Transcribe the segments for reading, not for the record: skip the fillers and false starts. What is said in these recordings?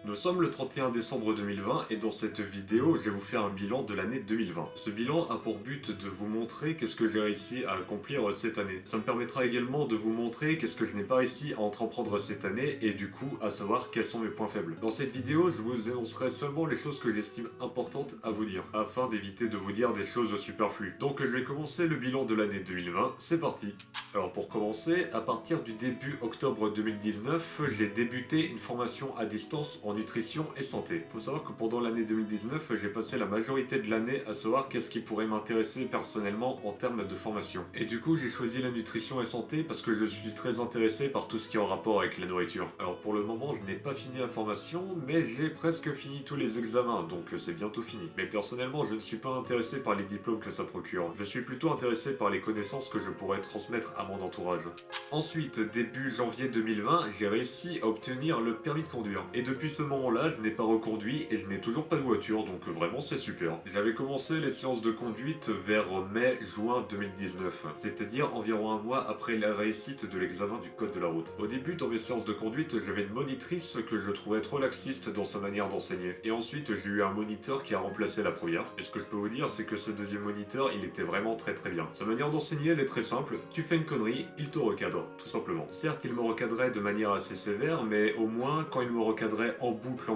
Nous sommes le 31 décembre 2020 et dans cette vidéo, je vais vous faire un bilan de l'année 2020. Ce bilan a pour but de vous montrer qu'est-ce que j'ai réussi à accomplir cette année. Ça me permettra également de vous montrer qu'est-ce que je n'ai pas réussi à entreprendre cette année et du coup à savoir quels sont mes points faibles. Dans cette vidéo, je vous énoncerai seulement les choses que j'estime importantes à vous dire, afin d'éviter de vous dire des choses superflues. Donc je vais commencer le bilan de l'année 2020, c'est parti. Alors pour commencer, à partir du début octobre 2019, j'ai débuté une formation à distance en nutrition et santé. Faut savoir que pendant l'année 2019, j'ai passé la majorité de l'année à savoir qu'est-ce qui pourrait m'intéresser personnellement en termes de formation. Et du coup, j'ai choisi la nutrition et santé parce que je suis très intéressé par tout ce qui est en rapport avec la nourriture. Alors pour le moment, je n'ai pas fini la formation, mais j'ai presque fini tous les examens, donc c'est bientôt fini. Mais personnellement, je ne suis pas intéressé par les diplômes que ça procure. Je suis plutôt intéressé par les connaissances que je pourrais transmettre à mon entourage. Ensuite, début janvier 2020, j'ai réussi à obtenir le permis de conduire. Et depuis ce moment-là, je n'ai pas reconduit et je n'ai toujours pas de voiture, donc vraiment c'est super. J'avais commencé les séances de conduite vers mai-juin 2019, c'est-à-dire environ un mois après la réussite de l'examen du code de la route. Au début, dans mes séances de conduite, j'avais une monitrice que je trouvais trop laxiste dans sa manière d'enseigner. Et ensuite, j'ai eu un moniteur qui a remplacé la première. Et ce que je peux vous dire, c'est que ce deuxième moniteur, il était vraiment très bien. Sa manière d'enseigner, elle est très simple. Tu fais une connerie, il te recadre, tout simplement. Certes, il me recadrait de manière assez sévère, mais au moins, quand il me recadrait en boucle,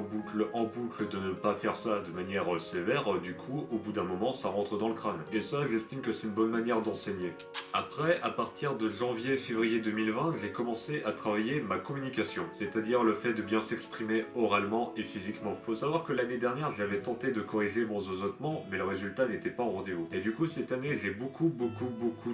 de ne pas faire ça de manière sévère, du coup, au bout d'un moment, ça rentre dans le crâne. Et ça, j'estime que c'est une bonne manière d'enseigner. Après, à partir de janvier-février 2020, j'ai commencé à travailler ma communication, c'est-à-dire le fait de bien s'exprimer oralement et physiquement. Faut savoir que l'année dernière, j'avais tenté de corriger mon zozotement, mais le résultat n'était pas au rendez-vous. Et du coup, cette année, j'ai beaucoup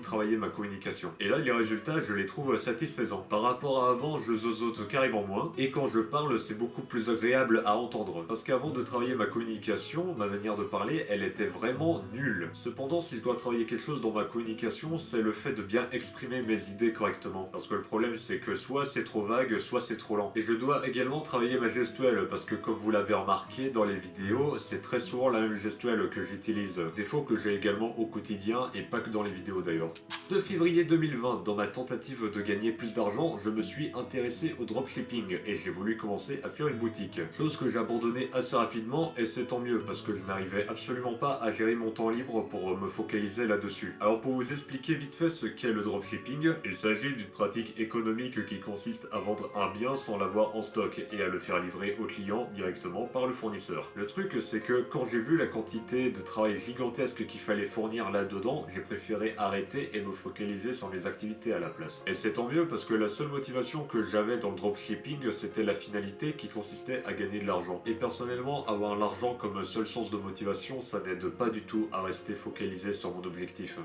travaillé ma communication. Et là, les résultats, je les trouve satisfaisants. Par rapport à avant, je zozote carrément moins, et quand je parle, c'est beaucoup plus agréable à entendre. Parce qu'avant de travailler ma communication, ma manière de parler, elle était vraiment nulle. Cependant, si je dois travailler quelque chose dans ma communication, c'est le fait de bien exprimer mes idées correctement. Parce que le problème, c'est que soit c'est trop vague, soit c'est trop lent. Et je dois également travailler ma gestuelle, parce que comme vous l'avez remarqué dans les vidéos, c'est très souvent la même gestuelle que j'utilise. Défaut que j'ai également au quotidien, et pas que dans les vidéos d'ailleurs. 2 février 2020, dans ma tentative de gagner plus d'argent, je me suis intéressé au dropshipping et j'ai voulu commencer à faire une boutique. Chose que j'ai abandonnée assez rapidement et c'est tant mieux parce que je n'arrivais absolument pas à gérer mon temps libre pour me focaliser là-dessus. Alors pour vous expliquer vite fait ce qu'est le dropshipping, il s'agit d'une pratique économique qui consiste à vendre un bien sans l'avoir en stock et à le faire livrer au client directement par le fournisseur. Le truc c'est que quand j'ai vu la quantité de travail gigantesque qu'il fallait fournir là-dedans, j'ai préféré arrêter et me focaliser sur mes activités à la place. Et c'est tant mieux parce que la seule motivation que j'avais dans le dropshipping, c'était la finalité qui consistait à gagner de l'argent. Et personnellement, avoir l'argent comme seule source de motivation, ça n'aide pas du tout à rester focalisé sur mon objectif.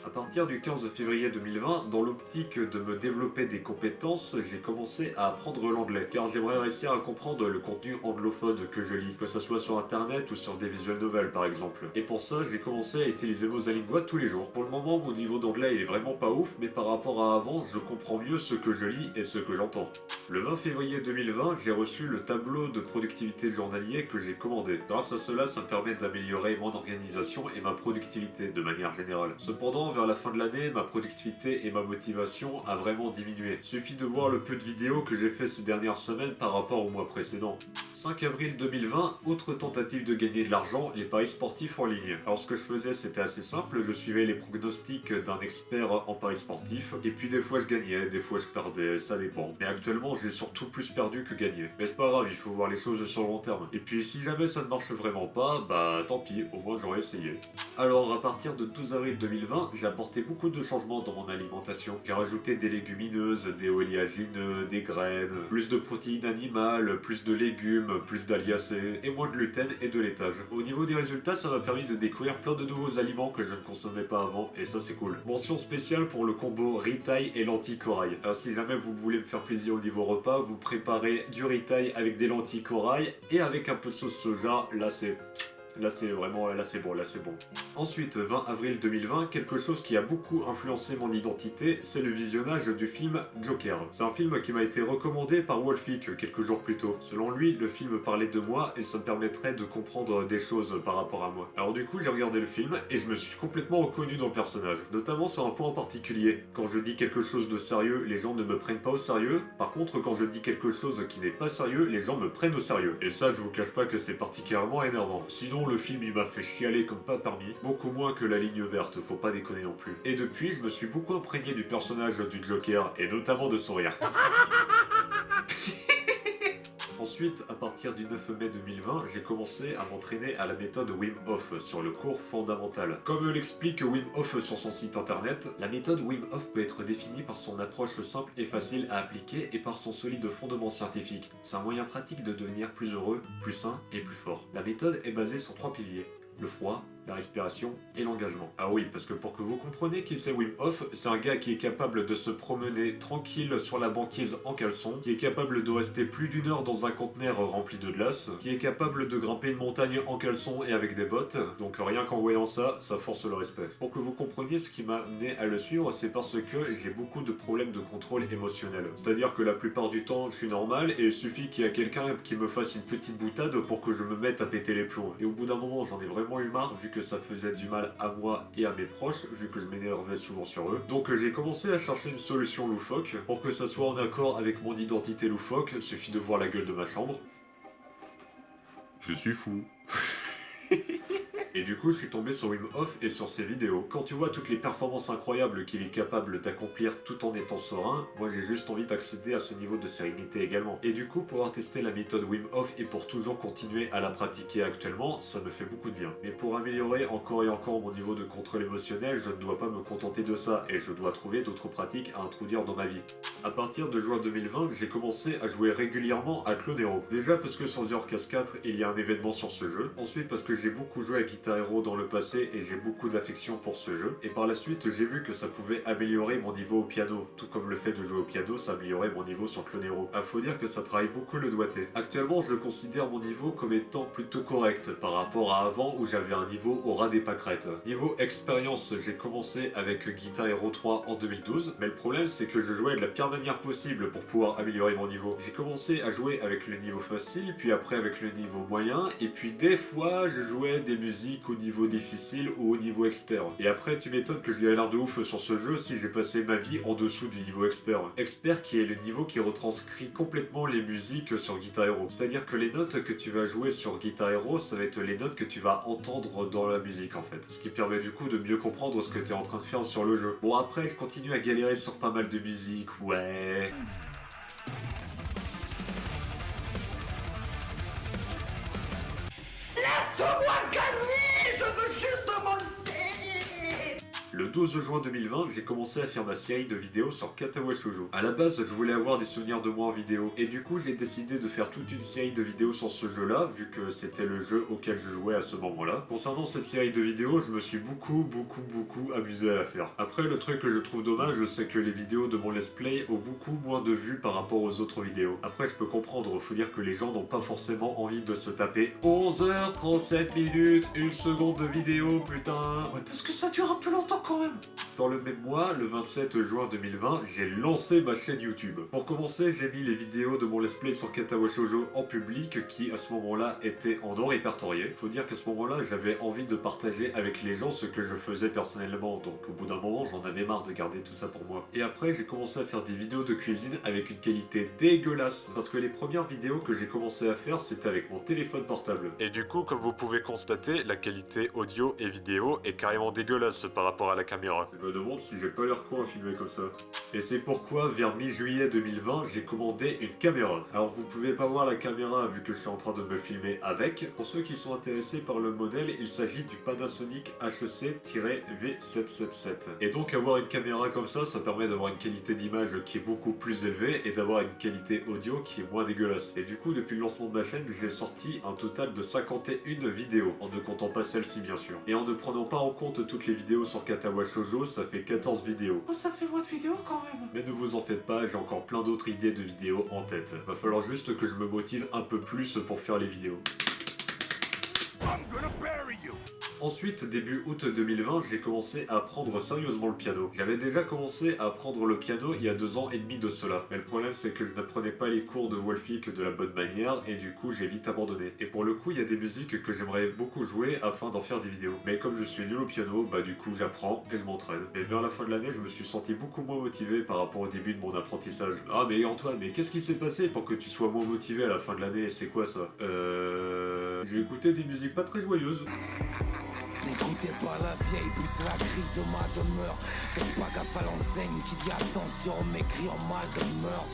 À partir du 15 février 2020, dans l'optique de me développer des compétences, j'ai commencé à apprendre l'anglais, car j'aimerais réussir à comprendre le contenu anglophone que je lis, que ce soit sur internet ou sur des visual novels par exemple. Et pour ça, j'ai commencé à utiliser Mosalingua tous les jours. Pour le moment, mon niveau d'anglais il est vraiment pas ouf, mais par rapport à avant, je comprends mieux ce que je lis et ce que j'entends. Le 20 février 2020, j'ai reçu le tableau de productivité journalier que j'ai commandé. Grâce à cela, ça me permet d'améliorer mon organisation et ma productivité de manière générale. Cependant, vers la fin de l'année, ma productivité et ma motivation a vraiment diminué. Suffit de voir le peu de vidéos que j'ai fait ces dernières semaines par rapport au mois précédent. 5 avril 2020, autre tentative de gagner de l'argent, les paris sportifs en ligne. Alors ce que je faisais c'était assez simple, je suivais les pronostics d'un expert en paris sportifs, et puis des fois je gagnais, des fois je perdais, ça dépend. Mais actuellement j'ai surtout plus perdu que gagné. Mais c'est pas grave, il faut voir les choses sur le long terme. Et puis si jamais ça ne marche vraiment pas, bah tant pis, au moins j'aurais essayé. Alors à partir de 12 avril 2020, j'ai apporté beaucoup de changements dans mon alimentation. J'ai rajouté des légumineuses, des oléagineux, des graines, plus de protéines animales, plus de légumes, plus d'aliacés, et moins de gluten et de laitage. Au niveau des résultats, ça m'a permis de découvrir plein de nouveaux aliments que je ne consommais pas avant, et ça c'est cool. Mention spéciale pour le combo ritaille et lentilles corail. Alors si jamais vous voulez me faire plaisir au niveau repas, vous préparez du ritaille avec des lentilles corail, et avec un peu de sauce soja, là c'est Là c'est vraiment, là c'est bon, là c'est bon. Ensuite, 20 avril 2020, quelque chose qui a beaucoup influencé mon identité, c'est le visionnage du film Joker. C'est un film qui m'a été recommandé par Wolfik quelques jours plus tôt. Selon lui, le film parlait de moi et ça me permettrait de comprendre des choses par rapport à moi. Alors du coup, j'ai regardé le film et je me suis complètement reconnu dans le personnage, notamment sur un point en particulier. Quand je dis quelque chose de sérieux, les gens ne me prennent pas au sérieux. Par contre, quand je dis quelque chose qui n'est pas sérieux, les gens me prennent au sérieux. Et ça, je vous cache pas que c'est particulièrement énervant. Sinon, le film il m'a fait chialer comme pas permis, beaucoup moins que la ligne verte, faut pas déconner non plus. Et depuis, je me suis beaucoup imprégné du personnage du Joker, et notamment de son rire. Ensuite, à partir du 9 mai 2020, j'ai commencé à m'entraîner à la méthode Wim Hof sur le cours fondamental. Comme l'explique Wim Hof sur son site internet, la méthode Wim Hof peut être définie par son approche simple et facile à appliquer et par son solide fondement scientifique. C'est un moyen pratique de devenir plus heureux, plus sain et plus fort. La méthode est basée sur 3 piliers: le froid, la respiration et l'engagement. Ah oui, parce que pour que vous compreniez qui c'est Wim Hof, c'est un gars qui est capable de se promener tranquille sur la banquise en caleçon, qui est capable de rester plus d'1 heure dans un conteneur rempli de glace, qui est capable de grimper une montagne en caleçon et avec des bottes, donc rien qu'en voyant ça, ça force le respect. Pour que vous compreniez ce qui m'a amené à le suivre, c'est parce que j'ai beaucoup de problèmes de contrôle émotionnel. C'est-à-dire que la plupart du temps, je suis normal et il suffit qu'il y ait quelqu'un qui me fasse une petite boutade pour que je me mette à péter les plombs. Et au bout d'un moment, j'en ai vraiment eu marre, vu que ça faisait du mal à moi et à mes proches, vu que je m'énervais souvent sur eux. Donc j'ai commencé à chercher une solution loufoque. Pour que ça soit en accord avec mon identité loufoque, suffit de voir la gueule de ma chambre. Je suis fou. Et du coup, je suis tombé sur Wim Hof et sur ses vidéos. Quand tu vois toutes les performances incroyables qu'il est capable d'accomplir tout en étant serein, moi j'ai juste envie d'accéder à ce niveau de sérénité également. Et du coup, pour avoir testé la méthode Wim Hof et pour toujours continuer à la pratiquer actuellement, ça me fait beaucoup de bien. Mais pour améliorer encore et encore mon niveau de contrôle émotionnel, je ne dois pas me contenter de ça et je dois trouver d'autres pratiques à introduire dans ma vie. À partir de juin 2020, j'ai commencé à jouer régulièrement à Clone Hero. Déjà parce que sur The Orcas 4, il y a un événement sur ce jeu. Ensuite parce que j'ai beaucoup joué à Guitar Hero dans le passé et j'ai beaucoup d'affection pour ce jeu. Et par la suite, j'ai vu que ça pouvait améliorer mon niveau au piano. Tout comme le fait de jouer au piano, ça améliorait mon niveau sur Clone Hero. Faut dire que ça travaille beaucoup le doigté. Actuellement, je considère mon niveau comme étant plutôt correct par rapport à avant où j'avais un niveau au ras des pâquerettes. Niveau expérience, j'ai commencé avec Guitar Hero 3 en 2012. Mais le problème, c'est que je jouais de la pire manière possible pour pouvoir améliorer mon niveau. J'ai commencé à jouer avec le niveau facile, puis après avec le niveau moyen, et puis des fois, je jouais des musiques au niveau difficile ou au niveau expert. Et après, tu m'étonnes que je lui ai l'air de ouf sur ce jeu si j'ai passé ma vie en dessous du niveau expert. Expert qui est le niveau qui retranscrit complètement les musiques sur Guitar Hero. C'est-à-dire que les notes que tu vas jouer sur Guitar Hero, ça va être les notes que tu vas entendre dans la musique en fait. Ce qui permet du coup de mieux comprendre ce que tu es en train de faire sur le jeu. Bon après, je continue à galérer sur pas mal de musique, ouais. Laisse-moi gagner, je veux juste monter. Le 12 juin 2020, j'ai commencé à faire ma série de vidéos sur Katawa Shoujo. À la base, je voulais avoir des souvenirs de moi en vidéo, et du coup, j'ai décidé de faire toute une série de vidéos sur ce jeu-là, vu que c'était le jeu auquel je jouais à ce moment-là. Concernant cette série de vidéos, je me suis beaucoup amusé à la faire. Après, le truc que je trouve dommage, c'est que les vidéos de mon let's play ont beaucoup moins de vues par rapport aux autres vidéos. Après, je peux comprendre, faut dire que les gens n'ont pas forcément envie de se taper 11h37 minutes, 1 seconde de vidéo, putain. Ouais, parce que ça dure un peu longtemps quand même. Dans le même mois, le 27 juin 2020, j'ai lancé ma chaîne YouTube. Pour commencer, j'ai mis les vidéos de mon let's play sur Katawa Shoujo en public, qui à ce moment-là était en non répertorié. Faut dire qu'à ce moment-là, j'avais envie de partager avec les gens ce que je faisais personnellement, donc au bout d'un moment, j'en avais marre de garder tout ça pour moi. Et après, j'ai commencé à faire des vidéos de cuisine avec une qualité dégueulasse, parce que les premières vidéos que j'ai commencé à faire, c'était avec mon téléphone portable. Et du coup, comme vous pouvez constater, la qualité audio et vidéo est carrément dégueulasse par rapport à la caméra. Je me demande si j'ai pas l'air con à filmer comme ça. Et c'est pourquoi, vers mi-juillet 2020, j'ai commandé une caméra. Alors vous pouvez pas voir la caméra vu que je suis en train de me filmer avec. Pour ceux qui sont intéressés par le modèle, il s'agit du Panasonic HEC-V777. Et donc avoir une caméra comme ça permet d'avoir une qualité d'image qui est beaucoup plus élevée et d'avoir une qualité audio qui est moins dégueulasse. Et du coup, depuis le lancement de ma chaîne, j'ai sorti un total de 51 vidéos, en ne comptant pas celle-ci bien sûr. Et en ne prenant pas en compte toutes les vidéos sur Katawa Shoujo, ça fait 14 vidéos. Oh, ça fait moins de vidéos quand même. Mais ne vous en faites pas, j'ai encore plein d'autres idées de vidéos en tête. Va falloir juste que je me motive un peu plus pour faire les vidéos. Ensuite, début août 2020, j'ai commencé à apprendre sérieusement le piano. J'avais déjà commencé à apprendre le piano il y a 2 ans et demi de cela. Mais le problème c'est que je n'apprenais pas les cours de Wolfik de la bonne manière et du coup j'ai vite abandonné. Et pour le coup, il y a des musiques que j'aimerais beaucoup jouer afin d'en faire des vidéos. Mais comme je suis nul au piano, bah du coup j'apprends et je m'entraîne. Et vers la fin de l'année, je me suis senti beaucoup moins motivé par rapport au début de mon apprentissage. Ah mais Antoine, mais qu'est-ce qui s'est passé pour que tu sois moins motivé à la fin de l'année? C'est quoi ça? J'ai écouté des musiques pas très joyeuses. N'écoutez pas la vieille, pousse la grille de ma demeure. Faites pas gaffe à l'enseigne qui dit attention, m'écrit en mal de meurtre.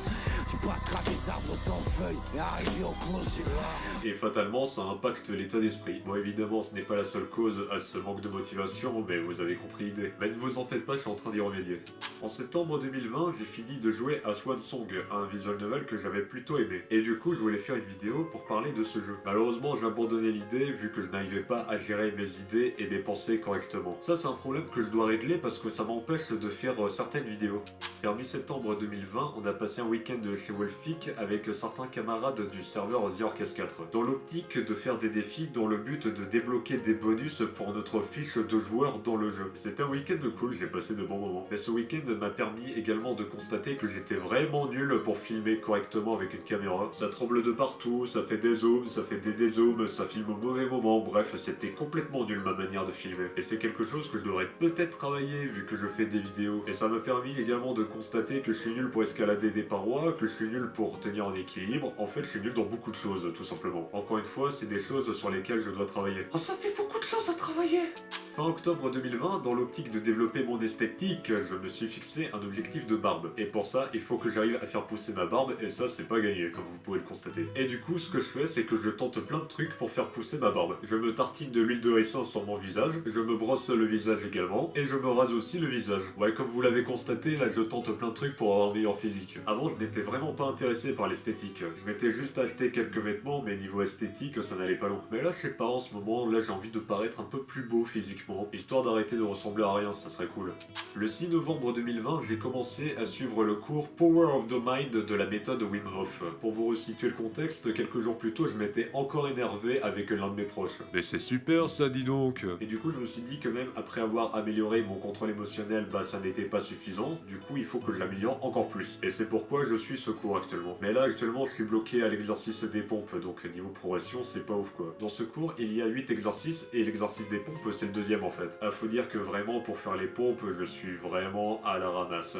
Tu passeras des arbres sans feuilles et arriver au clocher là. Et fatalement, ça impacte l'état d'esprit. Bon, évidemment, ce n'est pas la seule cause à ce manque de motivation, mais vous avez compris l'idée. Mais ne vous en faites pas, je suis en train d'y remédier. En septembre 2020, j'ai fini de jouer à Swan Song, un visual novel que j'avais plutôt aimé. Et du coup, je voulais faire une vidéo pour parler de ce jeu. Malheureusement, j'ai abandonné l'idée vu que je n'arrivais pas à gérer mes idées et mes pensées correctement. Ça, c'est un problème que je dois régler parce que ça m'empêche de faire certaines vidéos. Vers mi-septembre 2020, on a passé un week-end chez Wolfik avec certains camarades du serveur The Orcas 4, dans l'optique de faire des défis dans le but de débloquer des bonus pour notre fiche de joueur dans le jeu. C'était un week-end cool, j'ai passé de bons moments. Mais ce week-end m'a permis également de constater que j'étais vraiment nul pour filmer correctement avec une caméra. Ça tremble de partout, ça fait des zooms, ça fait des dézooms, ça filme au mauvais moment, bref, c'était complètement nul ma manière de filmer. Et c'est quelque chose que je devrais peut-être travailler vu que je fais des vidéos. Et ça m'a permis également de constater que je suis nul pour escalader des parois, que je suis nul pour tenir en équilibre. En fait, je suis nul dans beaucoup de choses, tout simplement. Encore une fois, c'est des choses sur lesquelles je dois travailler. Oh, ça fait beaucoup de choses à travailler. Fin octobre 2020, dans l'optique de développer mon esthétique, je me suis fixé un objectif de barbe. Et pour ça, il faut que j'arrive à faire pousser ma barbe, et ça, c'est pas gagné, comme vous pouvez le constater. Et du coup, ce que je fais, c'est que je tente plein de trucs pour faire pousser ma barbe. Je me tartine de l'huile de ricin sur mon visage, je me brosse le visage également, et je me rase aussi le visage. Ouais, comme vous l'avez constaté, là, je tente plein de trucs pour avoir un meilleur physique. Avant, je n'étais vraiment pas intéressé par l'esthétique. Je m'étais juste acheté quelques vêtements, mais niveau esthétique, ça n'allait pas long. Mais là, je sais pas, en ce moment, là, j'ai envie de paraître un peu plus beau physiquement, histoire d'arrêter de ressembler à rien, ça serait cool. Le 6 novembre 2020, j'ai commencé à suivre le cours Power of the Mind de la méthode Wim Hof. Pour vous resituer le contexte, quelques jours plus tôt, je m'étais encore énervé avec l'un de mes proches. Mais c'est super ça, dis donc! Et du coup, je me suis dit que même après avoir amélioré mon contrôle émotionnel, bah ça n'était pas suffisant, du coup il faut que je l'améliore encore plus. Et c'est pourquoi je suis ce cours actuellement. Mais là, actuellement, je suis bloqué à l'exercice des pompes, donc niveau progression, c'est pas ouf quoi. Dans ce cours, il y a 8 exercices, et l'exercice des pompes, c'est le deuxième en fait. Faut dire que vraiment, pour faire les pompes, je suis vraiment à la ramasse.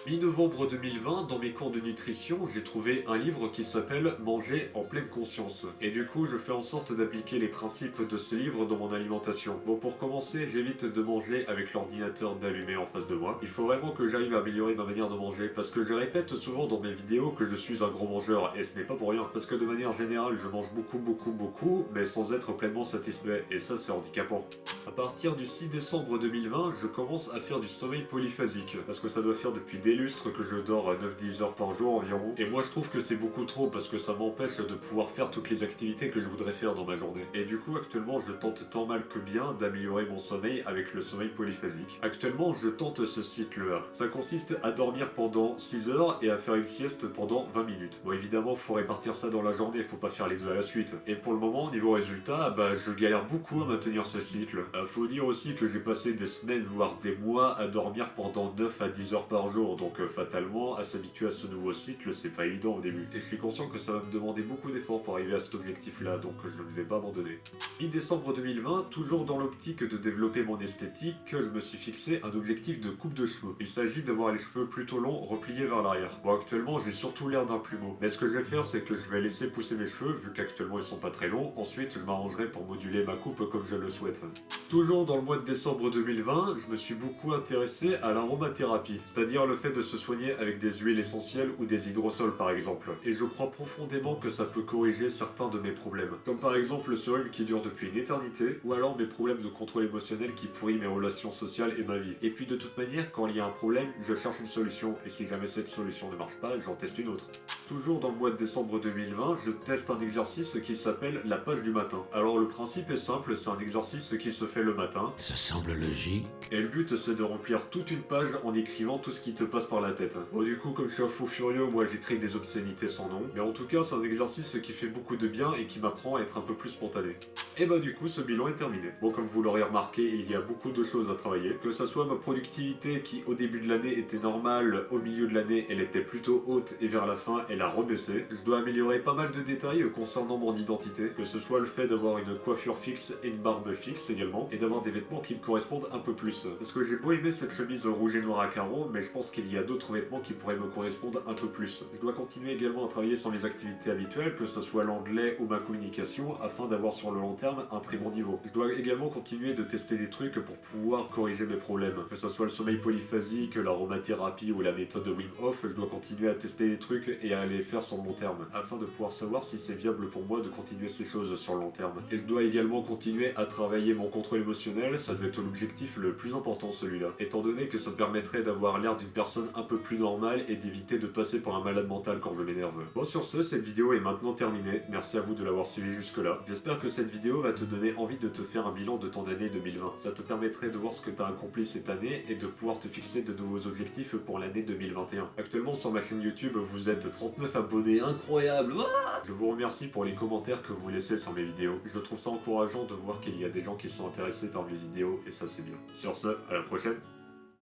Mi-novembre 2020, dans mes cours de nutrition, j'ai trouvé un livre qui s'appelle Manger en pleine conscience. Et du coup, je fais en sorte d'appliquer les principes de ce livre dans mon alimentation. Bon, pour commencer, j'évite de manger avec l'ordinateur d'allumé en face de moi. Il faut vraiment que j'arrive à améliorer ma manière de manger, parce que je répète souvent dans mes vidéos que je suis un gros mangeur, et ce n'est pas pour rien. Parce que de manière générale, je mange beaucoup, mais sans être pleinement satisfait, et ça c'est handicapant. À partir du 6 décembre 2020, je commence à faire du sommeil polyphasique, parce que ça doit faire depuis des lustres que je dors 9-10 heures par jour environ, et moi je trouve que c'est beaucoup trop parce que ça m'empêche de pouvoir faire toutes les activités que je voudrais faire dans ma journée. Et du coup actuellement je tente tant mal que bien d'améliorer mon sommeil avec le sommeil polyphasique. Actuellement je tente ce cycle-là. Ça consiste à dormir pendant 6 heures et à faire une sieste pendant 20 minutes. Bon évidemment faut répartir ça dans la journée, faut pas faire les deux à la suite. Et pour le moment niveau résultat, bah je galère beaucoup à maintenir ce cycle. Faut dire aussi que j'ai passé des semaines voire des mois à dormir pendant 9 à 10 heures par jour, donc fatalement, à s'habituer à ce nouveau cycle, c'est pas évident au début. Et je suis conscient que ça va me demander beaucoup d'efforts pour arriver à cet objectif-là, donc je ne vais pas abandonner. Mi-décembre 2020, toujours dans l'optique de développer mon esthétique, je me suis fixé un objectif de coupe de cheveux. Il s'agit d'avoir les cheveux plutôt longs, repliés vers l'arrière. Bon, actuellement, j'ai surtout l'air d'un plumeau. Mais ce que je vais faire, c'est que je vais laisser pousser mes cheveux, vu qu'actuellement ils sont pas très longs. Ensuite, je m'arrangerai pour moduler ma coupe comme je le souhaite. Toujours dans le mois de décembre 2020, je me suis beaucoup intéressé à l'aromathérapie, c'est-à-dire le fait de se soigner avec des huiles essentielles ou des hydrosols par exemple. Et je crois profondément que ça peut corriger certains de mes problèmes. Comme par exemple le serum qui dure depuis une éternité, ou alors mes problèmes de contrôle émotionnel qui pourrit mes relations sociales et ma vie. Et puis de toute manière, quand il y a un problème, je cherche une solution, et si jamais cette solution ne marche pas, j'en teste une autre. Toujours dans le mois de décembre 2020, je teste un exercice qui s'appelle la page du matin. Alors le principe est simple, c'est un exercice qui se fait le matin. Ça semble logique. Et le but c'est de remplir toute une page en écrivant tout ce qui te passe par la tête. Bon du coup comme je suis un fou furieux, moi j'écris des obscénités sans nom. Mais en tout cas c'est un exercice qui fait beaucoup de bien et qui m'apprend à être un peu plus spontané. Et bah du coup ce bilan est terminé. Bon comme vous l'aurez remarqué, il y a beaucoup de choses à travailler. Que ça soit ma productivité qui au début de l'année était normale, au milieu de l'année elle était plutôt haute et vers la fin elle a rebaissé. Je dois améliorer pas mal de détails concernant mon identité. Que ce soit le fait d'avoir une coiffure fixe et une barbe fixe également. Et d'avoir des vêtements qui me correspondent un peu plus. Parce que j'ai beau aimer cette chemise rouge et noir à carreaux, mais je pense qu'il y a d'autres vêtements qui pourraient me correspondre un peu plus. Je dois continuer également à travailler sur mes activités habituelles, que ce soit l'anglais ou ma communication, afin d'avoir sur le long terme un très bon niveau. Je dois également continuer de tester des trucs pour pouvoir corriger mes problèmes. Que ce soit le sommeil polyphasique, l'aromathérapie ou la méthode de Wim Hof, je dois continuer à tester des trucs et à les faire sur le long terme, afin de pouvoir savoir si c'est viable pour moi de continuer ces choses sur le long terme. Et je dois également continuer à travailler mon contrôle émotionnel, ça doit être l'objectif le plus important celui-là, étant donné que ça me permettrait d'avoir l'air d'une personne un peu plus normale et d'éviter de passer pour un malade mental quand je m'énerve. Bon sur ce, cette vidéo est maintenant terminée, merci à vous de l'avoir suivi jusque là. J'espère que cette vidéo va te donner envie de te faire un bilan de ton année 2020. Ça te permettrait de voir ce que tu as accompli cette année et de pouvoir te fixer de nouveaux objectifs pour l'année 2021. Actuellement sur ma chaîne YouTube, vous êtes 39 abonnés, incroyable! Je vous remercie pour les commentaires que vous laissez sur mes vidéos. Je trouve ça encourageant de voir qu'il y a des gens qui sont intéressés par mes vidéos et ça c'est bien. Sur ce, à la prochaine!